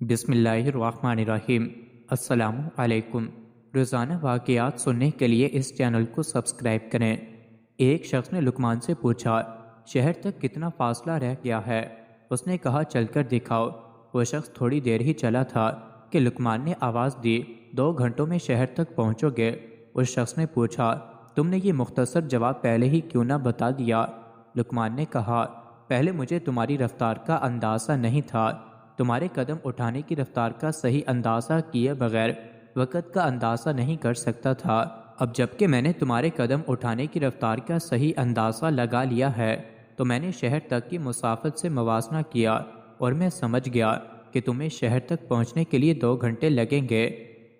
بسم اللہ الرحمن الرحیم۔ السلام علیکم۔ روزانہ واقعات سننے کے لیے اس چینل کو سبسکرائب کریں۔ ایک شخص نے لقمان سے پوچھا، شہر تک کتنا فاصلہ رہ گیا ہے؟ اس نے کہا، چل کر دکھاؤ۔ وہ شخص تھوڑی دیر ہی چلا تھا کہ لقمان نے آواز دی، 2 گھنٹوں میں شہر تک پہنچو گے۔ اس شخص نے پوچھا، تم نے یہ مختصر جواب پہلے ہی کیوں نہ بتا دیا؟ لقمان نے کہا، پہلے مجھے تمہاری رفتار کا اندازہ نہیں تھا۔ تمہارے قدم اٹھانے کی رفتار کا صحیح اندازہ کیے بغیر وقت کا اندازہ نہیں کر سکتا تھا۔ اب جب کہ میں نے تمہارے قدم اٹھانے کی رفتار کا صحیح اندازہ لگا لیا ہے تو میں نے شہر تک کی مسافت سے موازنہ کیا اور میں سمجھ گیا کہ تمہیں شہر تک پہنچنے کے لیے 2 گھنٹے لگیں گے۔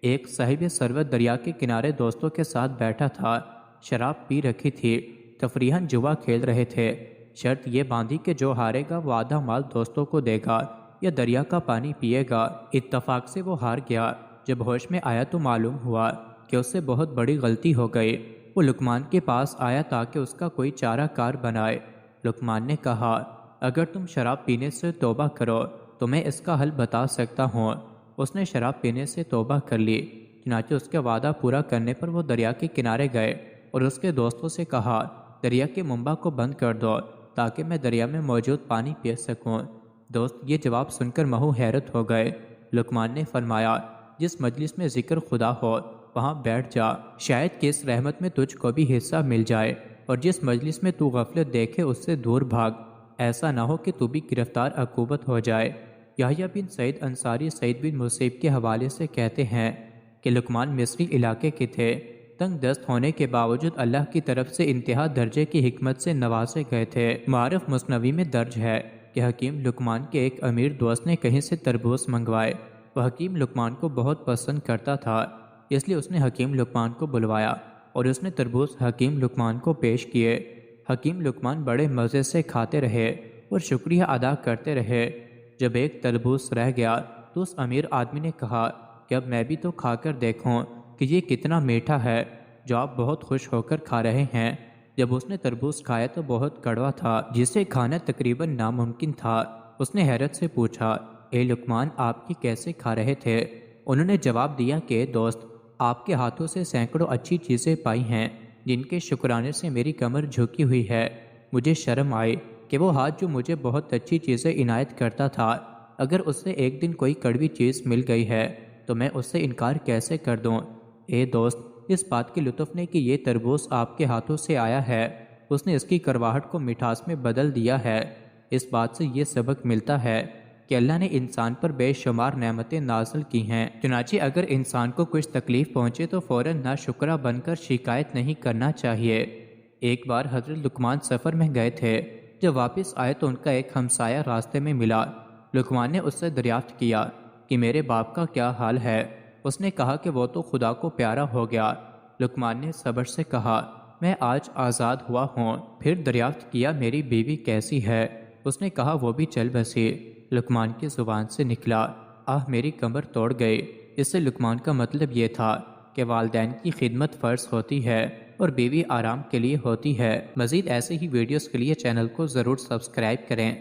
ایک صاحب ثروت دریا کے کنارے دوستوں کے ساتھ بیٹھا تھا، شراب پی رکھی تھی، تفریحاً جوا کھیل رہے تھے۔ شرط یہ باندھی کہ جو ہارے گا وہ آدھا مال دوستوں کو دے گا یا دریا کا پانی پیے گا۔ اتفاق سے وہ ہار گیا۔ جب ہوش میں آیا تو معلوم ہوا کہ اس سے بہت بڑی غلطی ہو گئی۔ وہ لقمان کے پاس آیا تاکہ اس کا کوئی چارہ کار بنائے۔ لقمان نے کہا، اگر تم شراب پینے سے توبہ کرو تو میں اس کا حل بتا سکتا ہوں۔ اس نے شراب پینے سے توبہ کر لی، چنانچہ اس کا وعدہ پورا کرنے پر وہ دریا کے کنارے گئے اور اس کے دوستوں سے کہا، دریا کے منبع کو بند کر دو تاکہ میں دریا میں موجود پانی پی سکوں۔ دوست یہ جواب سن کر محو حیرت ہو گئے۔ لقمان نے فرمایا، جس مجلس میں ذکر خدا ہو وہاں بیٹھ جا، شاید کہ اس رحمت میں تجھ کو بھی حصہ مل جائے، اور جس مجلس میں تو غفلت دیکھے اس سے دور بھاگ، ایسا نہ ہو کہ تو بھی گرفتار عقوبت ہو جائے۔ یحییٰ بن سعید انصاری سعید بن مسیب کے حوالے سے کہتے ہیں کہ لقمان مصری علاقے کے تھے۔ تنگ دست ہونے کے باوجود اللہ کی طرف سے انتہا درجے کی حکمت سے نوازے گئے تھے۔ معارف مثنوی میں درج ہے کہ حکیم لقمان کے ایک امیر دوست نے کہیں سے تربوز منگوائے۔ وہ حکیم لقمان کو بہت پسند کرتا تھا، اس لیے اس نے حکیم لقمان کو بلوایا اور اس نے تربوز حکیم لقمان کو پیش کیے۔ حکیم لقمان بڑے مزے سے کھاتے رہے اور شکریہ ادا کرتے رہے۔ جب ایک تربوز رہ گیا تو اس امیر آدمی نے کہا کہ اب میں بھی تو کھا کر دیکھوں کہ یہ کتنا میٹھا ہے جو آپ بہت خوش ہو کر کھا رہے ہیں۔ جب اس نے تربوز کھایا تو بہت کڑوا تھا، جسے کھانا تقریباً ناممکن تھا۔ اس نے حیرت سے پوچھا، اے لقمان، آپ کی کیسے کھا رہے تھے؟ انہوں نے جواب دیا کہ دوست، آپ کے ہاتھوں سے سینکڑوں اچھی چیزیں پائی ہیں جن کے شکرانے سے میری کمر جھکی ہوئی ہے۔ مجھے شرم آئی کہ وہ ہاتھ جو مجھے بہت اچھی چیزیں عنایت کرتا تھا، اگر اس سے ایک دن کوئی کڑوی چیز مل گئی ہے تو میں اس سے انکار کیسے کر دوں؟ اے دوست، اس بات کے لطف نے کہ یہ تربوز آپ کے ہاتھوں سے آیا ہے، اس نے اس کی کرواہٹ کو مٹھاس میں بدل دیا ہے۔ اس بات سے یہ سبق ملتا ہے کہ اللہ نے انسان پر بے شمار نعمتیں نازل کی ہیں، چنانچہ اگر انسان کو کچھ تکلیف پہنچے تو فوراً ناشکرہ بن کر شکایت نہیں کرنا چاہیے۔ ایک بار حضرت لقمان سفر میں گئے تھے۔ جب واپس آئے تو ان کا ایک ہمسایہ راستے میں ملا۔ لقمان نے اس سے دریافت کیا کہ میرے باپ کا کیا حال ہے؟ اس نے کہا کہ وہ تو خدا کو پیارا ہو گیا۔ لقمان نے صبر سے کہا، میں آج آزاد ہوا ہوں۔ پھر دریافت کیا، میری بیوی کیسی ہے؟ اس نے کہا، وہ بھی چل بسی۔ لقمان کی زبان سے نکلا، آہ میری کمر توڑ گئی۔ اس سے لقمان کا مطلب یہ تھا کہ والدین کی خدمت فرض ہوتی ہے اور بیوی آرام کے لیے ہوتی ہے۔ مزید ایسے ہی ویڈیوز کے لیے چینل کو ضرور سبسکرائب کریں۔